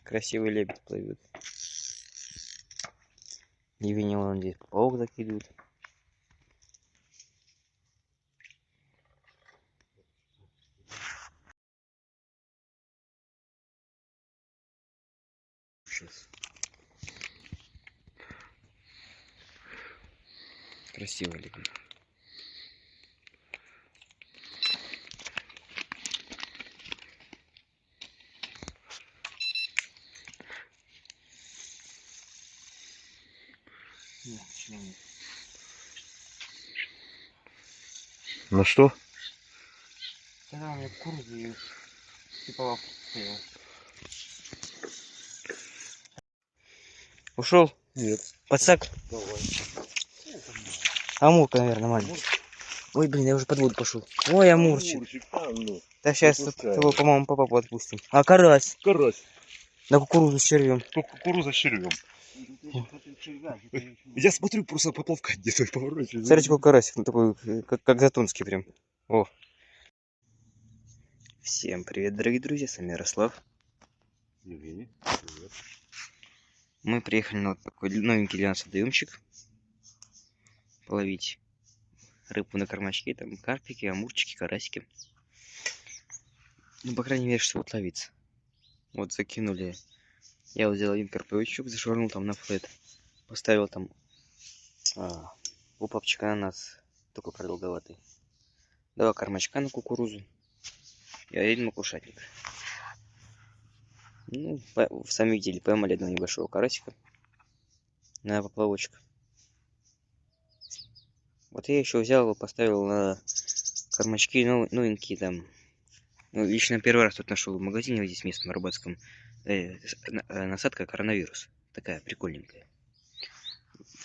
Красивый лебедь плывет. Не винил он здесь. Паук закидывает. Сейчас. Красивый лебедь. На что? Когда у меня кукуруза и типа лавку стоял. Ушел? Нет. Подсак? Давай. Амурка, наверное, маленький. Ой, блин, я уже под воду пошел. Ой, амурчик. Ну, Да сейчас его, по-моему, по папу отпустим. А карась? карась. На кукурузу с червем. Кукуруза с червем. Я смотрю, просто поплавка где-то поворачивается. Смотрите, какой карасик, ну, такой, как затонский прям. О. Всем привет, дорогие друзья, с вами Ярослав. Евгений, привет. Мы приехали на вот такой новенький для нас водоемчик. Половить рыбу на кормачке, там карпики, амурчики, карасики. Ну, по крайней мере, что вот ловиться. Вот закинули. Я вот взял один карповичок, зашвырнул там на флет. Поставил там у папчика ананас, такой продолговатый. Два кормачка на кукурузу и один макушатник. Ну, сами видели, поймали одного небольшого карасика на поплавочек. Вот я еще взял его, поставил на кормачки новенькие там. Ну, лично первый раз тут нашел в магазине, вот здесь в местном рыбацком, насадка коронавирус. Такая прикольненькая.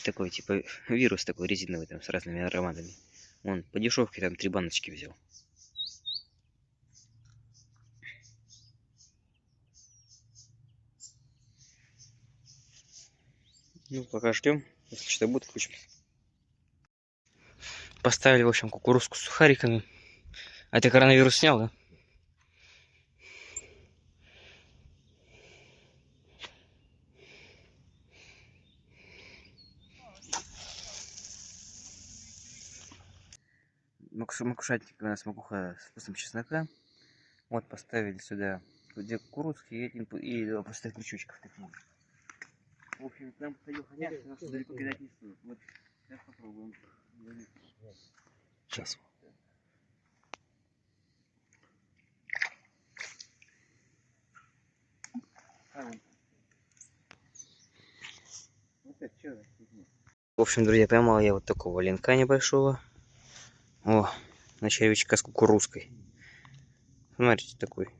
Такой типа вирус такой резиновый там с разными ароматами. Вон по дешевке там 3 баночки взял. Ну, пока ждем. Если что будет, включим. Поставили, в общем, кукурузку с сухариками. А ты коронавирус снял, да? Макушатник у нас макуха с вкусом чеснока. Вот поставили сюда 2 кукурузки и 2 простых крючочков таких. В общем, там ходил хозяин, нас далеко кидать не стоит. Вот сейчас попробуем. Сейчас. В общем, друзья, поймал я вот такого ленка небольшого. О, на червячка с кукурузкой. Смотрите, такой.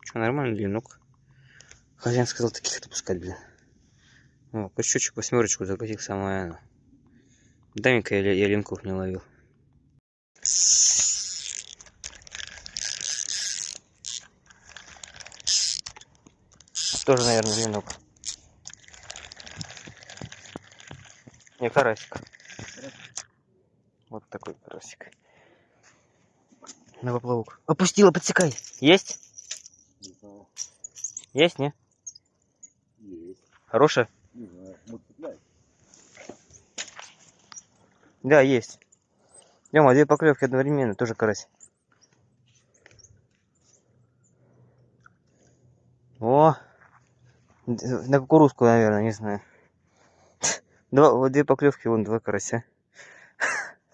Что, нормальный ленок. Хозяин сказал таких отпускать, блин. О, крючочек 8 закатил самое оно. Давненько я ленков не ловил. Тоже, наверное, ленок. Не, карасик. Вот такой карасик. На поплавок. Опустила, подсекай. Есть? Не знаю. Есть, не? Есть. Хорошая? Не знаю. Вот цепляй. Да, есть. Дема, 2 поклевки одновременно, тоже карась. О! На кукурузку, наверное, не знаю. 2 поклевки, вон 2 карася.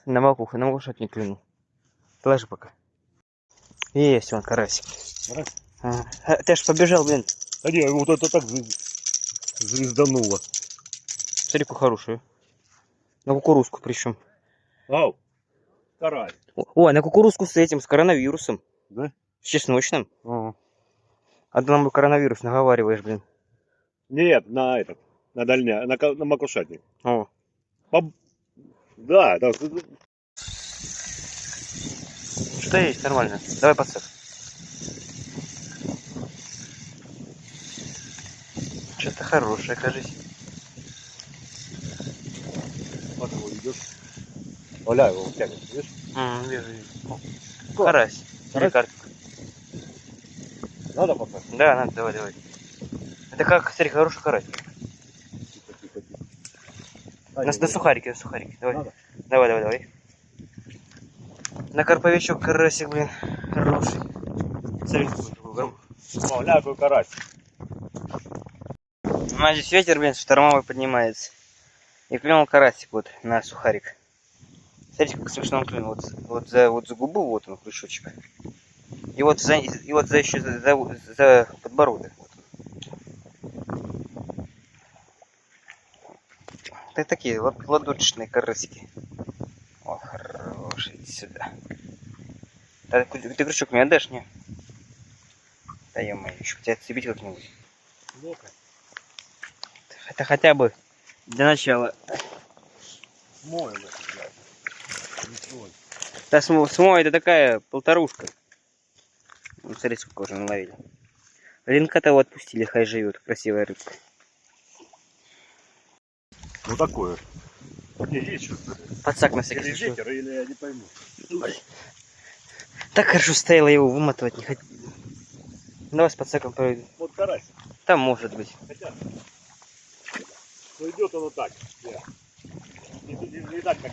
На макуху, на макушатник клюнул. Положи пока. Есть он, карасик. Карась? Ага. Ты ж побежал, блин. А не, вот это так звездануло. Смотри, какую хорошую. На кукурузку причем. Ау! Карась. О, на кукурузку с этим, с коронавирусом. Да? С чесночным. Ага. А ты нам коронавирус наговариваешь, блин. Нет, на этот. На дальня, на макушатник. О. Да, да. Что есть, нормально. Давай подсак. Что-то хорошее, кажись. Вот его идешь. Оля его тянет, видишь? Вижу, вижу. Карась. Или карпик. Надо поставить? Да, надо, давай. Это как, смотри, хороший карась. На сухарики, Давай. Надо? Давай. На карповичок карасик, блин, хороший. Смотри, Ля, какой карась. у нас здесь ветер, блин, штормовой поднимается. И клюнул карасик вот на сухарик. Смотрите, как смешно он клюнул. Вот за губу, вот он, крючочек. И вот за еще за подбородок. Вот. Это такие ладошечные карасики. О, хороший, иди сюда. Ты крючок мне отдашь, не? Да ё-моё, еще тебя отцепить как-нибудь. Ну-ка. Это хотя бы для начала. Смой, блядь. Не смой. Да смой, это такая полторушка. Ну, смотри, сколько уже наловили. Ленка-то его отпустили, хай живет, красивая рыбка. Ну такое. Не, есть что-то. Подсак на всякий Или случай. ветер, или я не пойму. Так хорошо стояло, его вымотывать не хотел. Давай с подсаком проведу. Вот карась. Там может быть. Хотя, ну идет оно так. Не так, как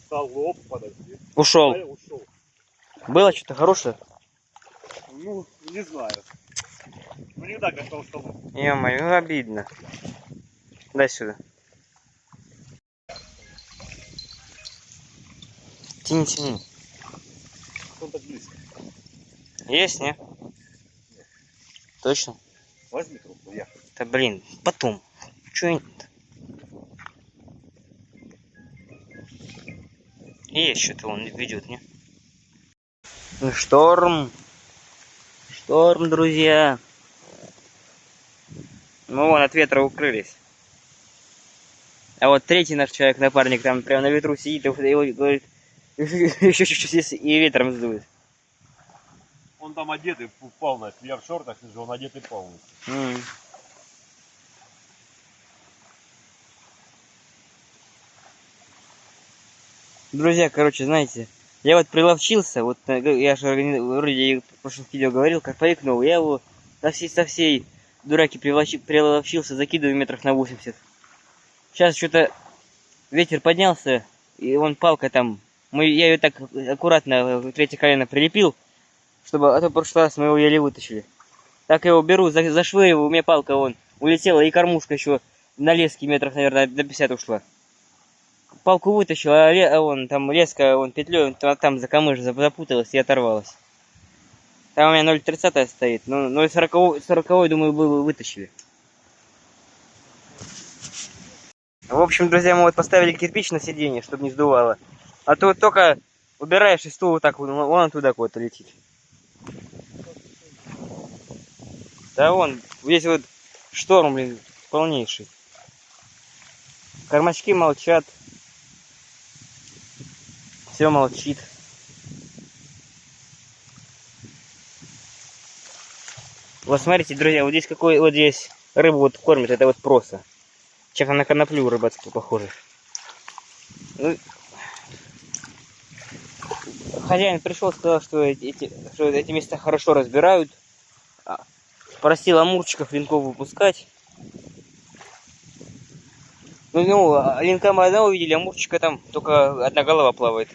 стал оп, подожди. Ушел. А я ушел. Было что-то хорошее? Ну, не знаю. Ну не так, как стал. Ё-моё, обидно. Дай сюда. Тяни. Он так близко. Есть, не? Точно? Возьми трубку, я. Да блин, потом. Чё нет? Есть что-то он ведет, не? Ну, шторм. Шторм, друзья. Мы вон от ветра укрылись. А вот третий наш человек-напарник там прямо на ветру сидит и говорит, еще чуть-чуть и ветром сдует. Он там одетый полностью. Я в шортах сижу, он одетый полностью. Друзья, короче, знаете, я вот приловчился, вот я же вроде в прошлых видео говорил, карповик новый, я его со всей дураки приловчился, закидываю метров на 80. Сейчас что-то ветер поднялся, и вон палка там, я ее так аккуратно третье колено прилепил, чтобы, а то в прошлый раз мы его еле вытащили. Так я его беру, зашвыриваю, у меня палка вон улетела, и кормушка еще на леске метров, наверное, до 50 ушла. Палку вытащил, а вон там леска, вон петлей, там за камыш запуталась и оторвалась. Там у меня 0,30 стоит, ну 0,40, думаю, было вытащили. В общем, друзья, мы вот поставили кирпич на сиденье, чтобы не сдувало. А то вот только убираешь, и стул вот так, вон он туда куда-то летит. Да вон, здесь вот шторм, блин, полнейший. Кормачки молчат. Все молчит. Вот смотрите, друзья, вот здесь какой вот здесь рыбу вот кормят, это вот проса. Чем-то на коноплю рыбацкую похоже. Ну, хозяин пришел, сказал, что эти места хорошо разбирают. Просил амурчиков, линков выпускать. Ну, линка мы одного увидели, амурчика там только одна голова плавает.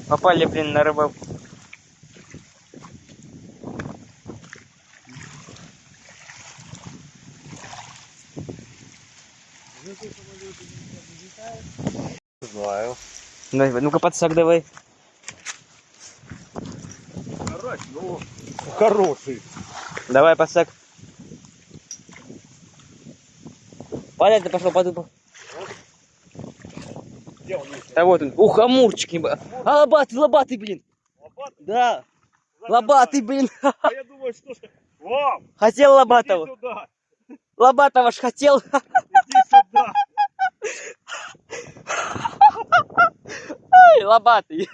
Попали, блин, на рыбалку. Знаю. Ну-ка, подсак давай. Карась, ну, хороший. Давай, подсак. Падай, ты пошел подупал. Где он есть? Да вот он. Ух, амурчики. А, лобатый, блин. Лопатый? Да. Лобатый, блин. А я думаю, что ж... Вау! Хотел Иди лобатого. сюда! Лобатого ж хотел. Иди сюда! Ай, лобатый.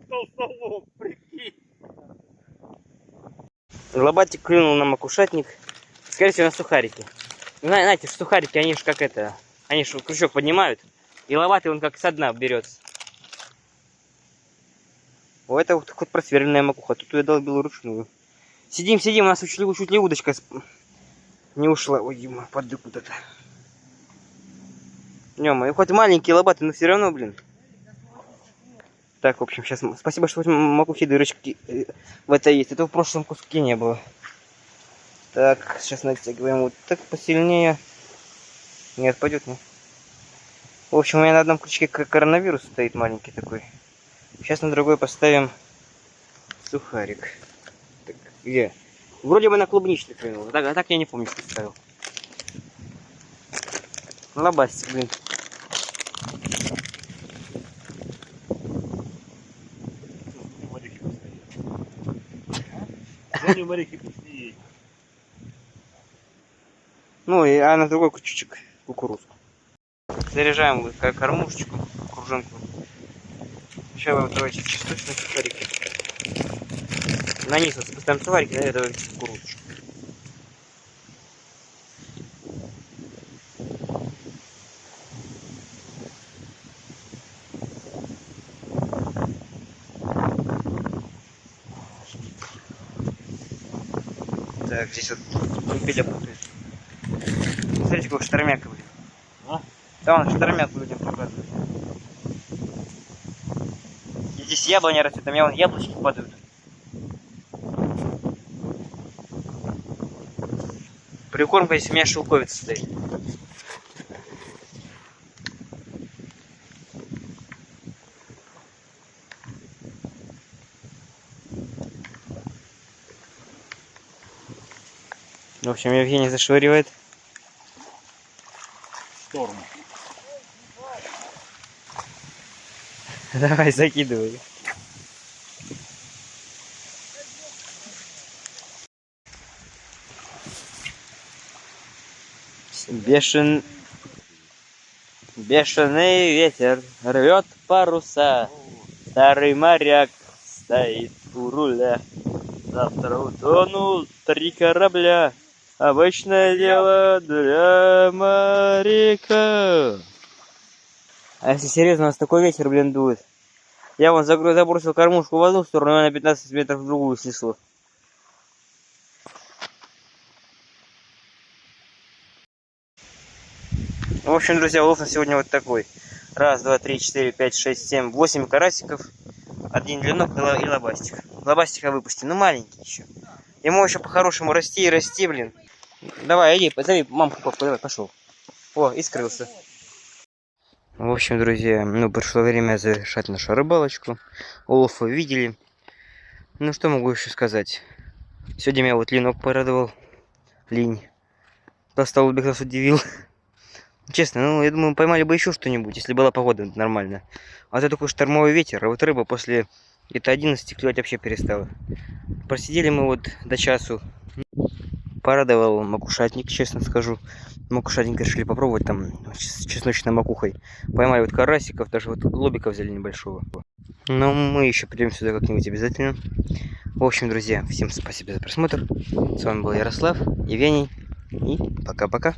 Толстолоб, прикинь! Лобатик клюнул на макушатник. Скорее всего, на сухарики. Знаете, сухарики, они же как это... Они же крючок поднимают. И лобатый он как со дна берется. О, это вот хоть просверленная макуха, тут я долбил ручную. Сидим, у нас чуть ли удочка не ушла. Ой, Дима, подык вот это. И хоть маленький лобатый, но все равно, блин. Так, в общем, сейчас спасибо, что хоть макухи дырочки в это есть. Это в прошлом куске не было. Так, сейчас натягиваем вот так посильнее. Не отпадет, не? В общем, у меня на одном крючке коронавирус стоит маленький такой. Сейчас на другой поставим сухарик. Так, где? Вроде бы на клубничный клюнул. А так я не помню, что ставил. Лобастик, блин. Моряки пустые. Ну и на другой крючочек кукурузку. Заряжаем вот кормушечку, кружинку. Сейчас вот давайте чесночный сухарик. На низ вот поставим сухарик, на это кукурузочку. Так, здесь вот крумпеля путает. Смотрите, какой штормяк, блин. А? Да, он штормяк людям показывает. И здесь яблоня растет, а у меня вон яблочки падают. Прикормка здесь у меня шелковица стоит. В общем, Евгений зашвыривает. Шторм. Давай, закидывай. Бешеный ветер рвет паруса. Старый моряк стоит у руля. Завтра утонут 3 корабля. Обычное дело для моряка. А если серьезно, у нас такой ветер, блин, дует. Я вон забросил кормушку в одну сторону, и она на 15 метров в другую снесло. В общем, друзья, улов на сегодня вот такой. 1, 2, 3, 4, 5, 6, 7, 8 карасиков. 1 длинок и лобастик. Лобастика выпустим, ну маленький еще. Ему еще по-хорошему расти и расти, блин. Давай, иди, позови мамку, папку, давай, пошел. О, и скрылся. В общем, друзья, пришло время завершать нашу рыбалочку. Улов вы видели. Ну, что могу еще сказать. Сегодня меня вот ленок порадовал. Линь. Толстолобик нас удивил. Честно, я думаю, поймали бы еще что-нибудь, если была погода нормальная. А то такой штормовый ветер, а вот рыба после где-то 11 клевать вообще перестала. Просидели мы вот до часу. Порадовал макушатник, честно скажу. Макушатник решили попробовать там с чесночной макухой. Поймали вот карасиков, даже вот лобика взяли небольшого. Но мы еще придем сюда как-нибудь обязательно. В общем, друзья, всем спасибо за просмотр. С вами был Ярослав, Евгений. И пока-пока.